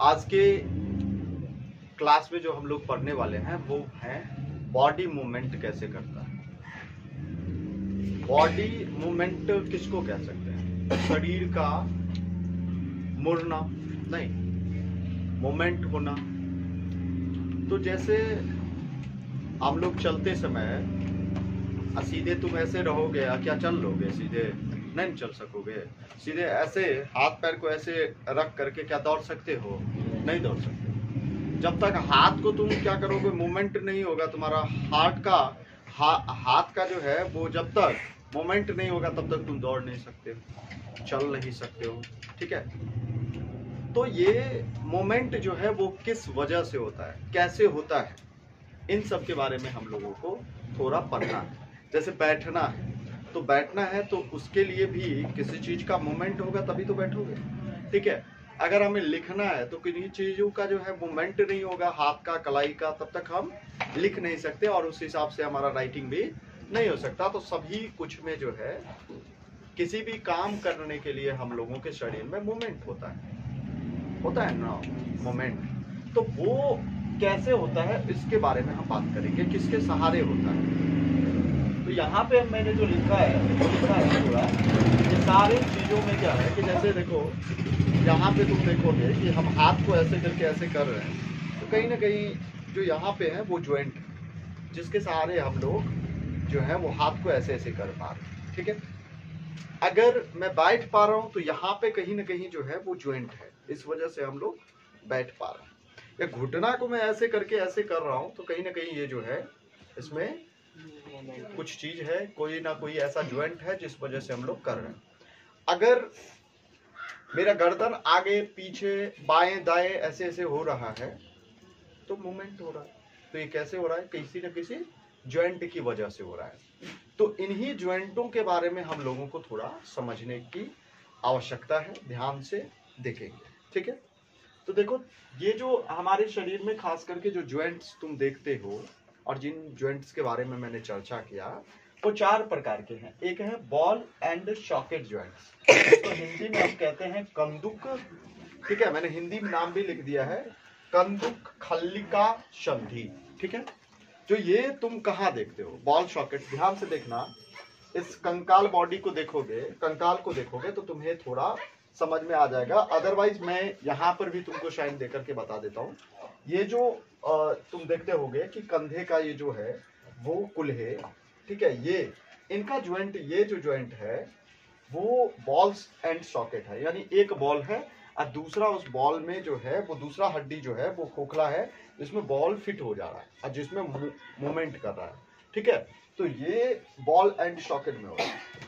आज के क्लास में जो हम लोग पढ़ने वाले हैं वो है बॉडी मूवमेंट कैसे करता है। बॉडी मूवमेंट किसको कह सकते हैं? शरीर का मुड़ना नहीं, मूवमेंट होना। तो जैसे हम लोग चलते समय सीधे तुम ऐसे रहोगे या क्या चल लोगे? सीधे नहीं चल सकोगे। सीधे ऐसे हाथ पैर को ऐसे रख करके क्या दौड़ सकते हो? नहीं दौड़ सकते। जब तक हाथ को तुम क्या करोगे, मूवमेंट नहीं होगा तुम्हारा हाथ का जो है वो जब तक मूवमेंट नहीं होगा तब तक तुम दौड़ नहीं सकते हो, चल नहीं सकते हो। ठीक है, तो ये मोमेंट जो है वो किस वजह से होता है, कैसे होता है, इन सब के बारे में हम लोगों को थोड़ा पढ़ना है। जैसे बैठना है, तो बैठना है तो उसके लिए भी किसी चीज का मूवमेंट होगा तभी तो बैठोगे। ठीक है, अगर हमें लिखना है तो किन्हीं चीजों का जो है मूवमेंट नहीं होगा, हाथ का, कलाई का, तब तक हम लिख नहीं सकते और उस हिसाब से हमारा राइटिंग भी नहीं हो सकता। तो सभी कुछ में जो है किसी भी काम करने के लिए हम लोगों के शरीर में मूवमेंट होता है ना, मूवमेंट। तो वो कैसे होता है इसके बारे में हम बात करेंगे, किसके सहारे होता है। तो यहाँ पे मैंने जो लिखा है वो लिखा है पूरा, ये सारी चीजों में क्या है कि जैसे देखो यहाँ पे तुम देखोगे कि हम हाथ को ऐसे करके ऐसे कर रहे हैं, तो कहीं ना कहीं जो यहाँ पे है वो ज्वाइंट है जिसके सहारे हम लोग जो है वो हाथ को ऐसे ऐसे कर पा रहे हैं। ठीक है, अगर मैं बैठ पा रहा हूँ तो यहाँ पे कहीं ना कहीं जो है वो ज्वाइंट है, इस वजह से हम लोग बैठ पा रहे हैं। या घुटना को मैं ऐसे करके ऐसे कर रहा हूँ तो कहीं ना कहीं ये जो है इसमें कुछ चीज है, कोई ना कोई ऐसा ज्वाइंट है जिस वजह से हम लोग कर रहे हैं। अगर मेरा गर्दन आगे पीछे बाएं दाएं ऐसे ऐसे हो रहा है तो मूवमेंट हो रहा है। तो ये कैसे हो रहा है? किसी न किसी ज्वाइंट की वजह से हो रहा है। तो इन्हीं ज्वाइंटों के बारे में हम लोगों को थोड़ा समझने की आवश्यकता है, ध्यान से देखेंगे। ठीक है, तो देखो ये जो हमारे शरीर में खास करके जो ज्वाइंट्स तुम देखते हो और जिन ज्वाइंट्स के बारे में मैंने चर्चा किया वो 4 प्रकार के हैं। एक है बॉल एंड सॉकेट ज्वाइंट्स, तो हिंदी में हम कहते हैं कंदुक। ठीक है, मैंने हिंदी में नाम भी लिख दिया है, कंदुक खल्लिका संधि। ठीक है, जो ये तुम कहाँ देखते हो? Ball socket. ध्यान से देखना, इस कंकाल बॉडी को देखोगे, कंकाल को देखोगे तो तुम्हें थोड़ा समझ में आ जाएगा। अदरवाइज मैं यहाँ पर भी तुमको शाइन देकर के बता देता हूँ। ये जो तुम देखते होगे कि कंधे का ये जो है वो कुल्हे, ठीक है, ये इनका ज्वाइंट, ये जो ज्वाइंट है वो बॉल्स एंड सॉकेट है। यानी एक बॉल है और दूसरा उस बॉल में जो है वो दूसरा हड्डी जो है वो खोखला है जिसमें बॉल फिट हो जा रहा है और जिसमें मूवमेंट कर रहा है। ठीक है, तो ये बॉल एंड सॉकेट में होगा।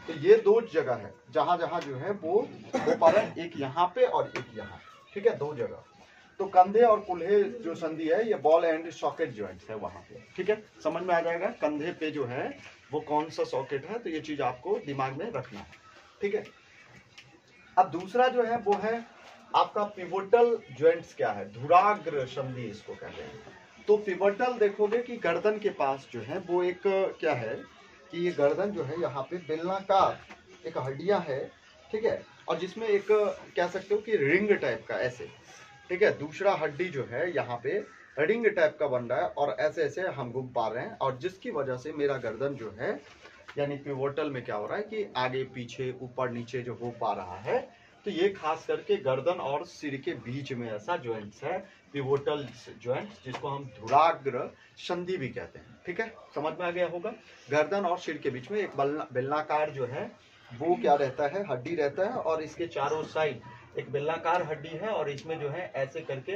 तो ये 2 जगह है जहां जहां जो है वो हो पा रहा है, एक यहाँ पे और एक यहाँ। ठीक है, 2 जगह। तो कंधे और कुल्हे जो संधि है ये बॉल एंड सॉकेट ज्वाइंट्स है वहां पे। ठीक है, समझ में आ जाएगा कंधे पे जो है वो कौन सा सॉकेट है, तो ये चीज आपको दिमाग में रखना है। ठीक है, अब दूसरा जो है वो है आपका पिवोटल ज्वाइंट्स। क्या है? धुराग्र संधि इसको कहते हैं। तो पिवोटल देखोगे कि गर्दन के पास जो है वो एक क्या है कि ये गर्दन जो है यहाँ पे बेलनाकार एक हड्डियां है। ठीक है, और जिसमें एक कह सकते हो कि रिंग टाइप का ऐसे। ठीक है, दूसरा हड्डी जो है यहाँ पे रिंग टाइप का बन रहा है और ऐसे ऐसे हम घूम पा रहे हैं, और जिसकी वजह से मेरा गर्दन जो है यानी पिवोटल में क्या हो रहा है कि आगे पीछे ऊपर नीचे जो हो पा रहा है। तो ये खास करके गर्दन और सिर के बीच में ऐसा ज्वाइंट्स है, पिवोटल ज्वाइंट्स, जिसको हम धुराग्र संधि भी कहते हैं। ठीक है, समझ में आ गया होगा। गर्दन और सिर के बीच में एक बेलनाकार जो है वो क्या रहता है, हड्डी रहता है, और इसके चारों साइड एक बेलनाकार हड्डी है और इसमें जो है ऐसे करके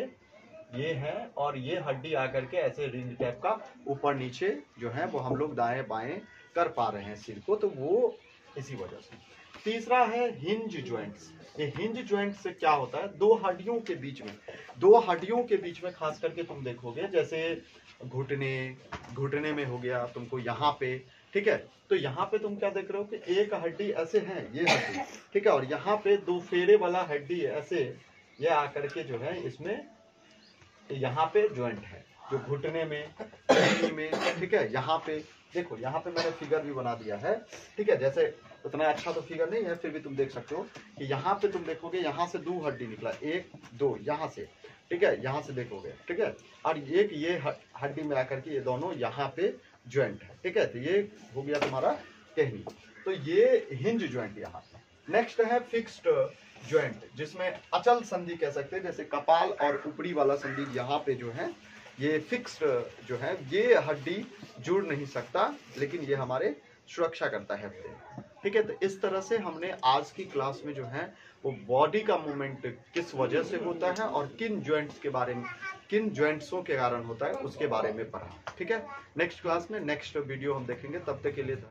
ये है, और ये हड्डी आकर के ऐसे रिंग टाइप का ऊपर नीचे जो है वो हम लोग दाएं बाएं कर पा रहे हैं सिर को, तो वो इसी वजह से। तीसरा है हिंज ज्वाइंट्स। ये हिंज ज्वाइंट से क्या होता है? 2 हड्डियों के बीच में, 2 हड्डियों के बीच में खास करके तुम देखोगे जैसे घुटने में हो गया तुमको यहाँ पे। ठीक है, तो यहाँ पे तुम क्या देख रहे हो कि एक हड्डी ऐसे है, ये हड्डी। ठीक है, और यहाँ पे 2 फेरे वाला हड्डी ऐसे ये आकर के जो है इसमें यहाँ पे ज्वाइंट है, जो घुटने में में। ठीक है, यहाँ पे देखो, यहाँ पे मैंने फिगर भी बना दिया है। ठीक है, जैसे उतना अच्छा तो फिगर नहीं है, फिर भी तुम देख सकते हो कि यहाँ पे तुम देखोगे यहाँ से 2 हड्डी निकला, 1 2 यहाँ से। ठीक है, यहाँ से देखोगे, ठीक है। और एक ये हड्डी में आकर के ये दोनों यहाँ पे ज्वाइंट है, ठीक है। तो ये हो गया तुम्हारा कहनी। तो ये हिंज ज्वाइंट यहाँ। नेक्स्ट है फिक्स्ड ज्वाइंट, जिसमें अचल संधि कह सकते हैं, जैसे कपाल और ऊपरी वाला संधि यहाँ पे जो है ये फिक्स्ड जो है, ये हड्डी जुड़ नहीं सकता, लेकिन ये हमारे सुरक्षा करता है, ठीक है। तो इस तरह से हमने आज की क्लास में जो है वो बॉडी का मूवमेंट किस वजह से होता है और किन ज्वाइंट्स के बारे में, किन ज्वाइंट्सों के कारण होता है उसके बारे में पढ़ा, ठीक है। नेक्स्ट क्लास में नेक्स्ट वीडियो हम देखेंगे, तब तक के लिए